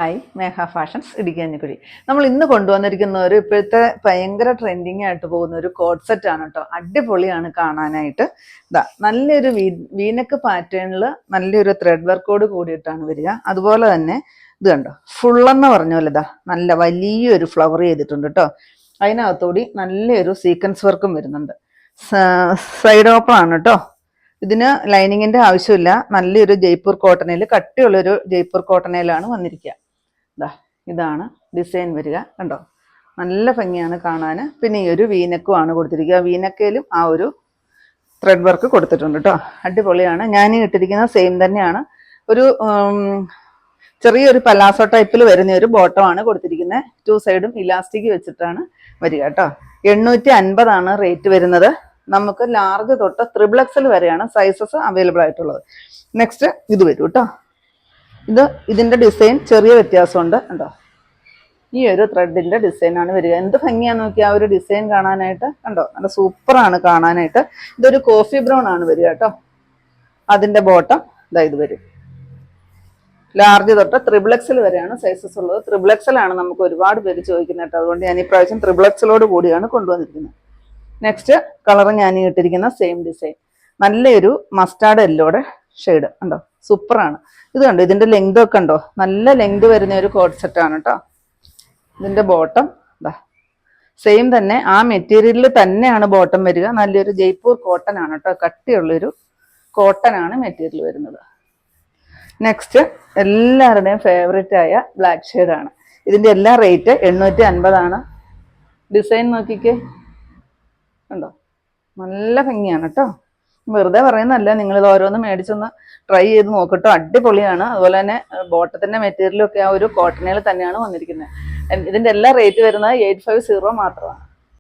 Hi, മേഘ fashions ഇടുക്കിയഞ്ഞിക്കുഴി. നമ്മൾ ഇന്ന് കൊണ്ടുവന്നിരിക്കുന്ന ഒരു ഇപ്പോഴത്തെ ഭയങ്കര ട്രെൻഡിങ് ആയിട്ട് പോകുന്ന ഒരു കോഡ് സെറ്റ് ആണ് കേട്ടോ. അടിപൊളിയാണ് കാണാനായിട്ട്. ഇതാ നല്ലൊരു വീനക്ക് പാറ്റേണിൽ നല്ലൊരു ത്രെഡ് വർക്കോട് കൂടിയിട്ടാണ് വരിക. അതുപോലെ തന്നെ ഇത് കണ്ടോ, ഫുള്ളെന്ന് പറഞ്ഞ പോലെ ഇതാ നല്ല വലിയൊരു ഫ്ലവർ ചെയ്തിട്ടുണ്ട് കേട്ടോ. അതിനകത്തോടി നല്ലൊരു സീക്വൻസ് വർക്കും വരുന്നുണ്ട്. സൈഡ് ഓപ്പൺ ആണ് കേട്ടോ. ഇതിന് ലൈനിങ്ങിന്റെ ആവശ്യമില്ല. നല്ലൊരു ജയ്പൂർ കോട്ടണിൽ, കട്ടിയുള്ളൊരു ജയ്പൂർ കോട്ടണിലാണ് വന്നിരിക്കുക. ഇതാണ് ഡിസൈൻ വരിക. കണ്ടോ, നല്ല ഭംഗിയാണ് കാണാൻ. പിന്നെ ഈ ഒരു വീനക്കും ആണ് കൊടുത്തിരിക്കുക. വീനക്കയിലും ആ ഒരു ത്രെഡ് വർക്ക് കൊടുത്തിട്ടുണ്ട് കേട്ടോ. അടിപൊളിയാണ്. ഞാൻ ഇട്ടിരിക്കുന്നത് സെയിം തന്നെയാണ്. ഒരു ചെറിയൊരു പലാസോ ടൈപ്പിൽ വരുന്ന ഒരു ബോട്ടമാണ് കൊടുത്തിരിക്കുന്നത്. 2 സൈഡും ഇലാസ്റ്റിക് വെച്ചിട്ടാണ് വരിക കേട്ടോ. 850 റേറ്റ് വരുന്നത്. നമുക്ക് ലാർജ് തൊട്ട് 3XL വരെയാണ് സൈസസ് അവൈലബിൾ ആയിട്ടുള്ളത്. നെക്സ്റ്റ് ഇത് വരും കേട്ടോ. ഇതിന്റെ ഡിസൈൻ ചെറിയ വ്യത്യാസമുണ്ട് കണ്ടോ. ഈ ഒരു ത്രെഡിന്റെ ഡിസൈനാണ് വരിക. എന്ത് ഭംഗിയാന്ന് നോക്കി ആ ഒരു ഡിസൈൻ കാണാനായിട്ട്. കണ്ടോ, നല്ല സൂപ്പറാണ് കാണാനായിട്ട്. ഇതൊരു കോഫി ബ്രൗൺ ആണ് വരിക കേട്ടോ. അതിന്റെ ബോട്ടം ഇത് വരും. ലാർജ് തൊട്ട് 3XL വരെയാണ് സൈസസ് ഉള്ളത്. 3XL ആണ് നമുക്ക് ഒരുപാട് പേര് ചോദിക്കുന്നത് കേട്ടോ. അതുകൊണ്ട് ഞാൻ ഈ പ്രാവശ്യം 3XLോട് കൂടിയാണ് കൊണ്ടുവന്നിരിക്കുന്നത്. നെക്സ്റ്റ് കളർ ഞാൻ ഇട്ടിരിക്കുന്ന സെയിം ഡിസൈൻ, നല്ലൊരു മസ്റ്റാർഡ് യെല്ലോടെ ഷെയ്ഡ്. കണ്ടോ, സൂപ്പറാണ്. ഇത് കണ്ടോ, ഇതിന്റെ ലെങ്ത് ഒക്കെ ഉണ്ടോ, നല്ല ലെങ്ത് വരുന്ന ഒരു കോഡ് സെറ്റ് ആണ് കേട്ടോ. ഇതിന്റെ ബോട്ടം സെയിം തന്നെ, ആ മെറ്റീരിയലിൽ തന്നെയാണ് ബോട്ടം വരിക. നല്ലൊരു ജയ്പൂർ കോട്ടൺ ആണ് കേട്ടോ. കട്ടിയുള്ളൊരു കോട്ടൺ ആണ് മെറ്റീരിയൽ വരുന്നത്. നെക്സ്റ്റ് എല്ലാവരുടെയും ഫേവറേറ്റ് ആയ ബ്ലാക്ക് ഷെയ്ഡാണ്. ഇതിന്റെ എല്ലാ റേറ്റ് 850 ഡിസൈൻ നോക്കിക്കേ, കണ്ടോ, നല്ല ഭംഗിയാണ് കേട്ടോ. വെറുതെ പറയുന്നതല്ല, നിങ്ങളിത് ഓരോന്ന് മേടിച്ചൊന്ന് ട്രൈ ചെയ്ത് നോക്കട്ടോ. അടിപൊളിയാണ്. അതുപോലെ തന്നെ ബോട്ടത്തിന്റെ മെറ്റീരിയലൊക്കെ ആ ഒരു കോട്ടണിൽ തന്നെയാണ് വന്നിരിക്കുന്നത്. ഇതിന്റെ എല്ലാ റേറ്റ് വരുന്നത് 850 മാത്രമാണ്.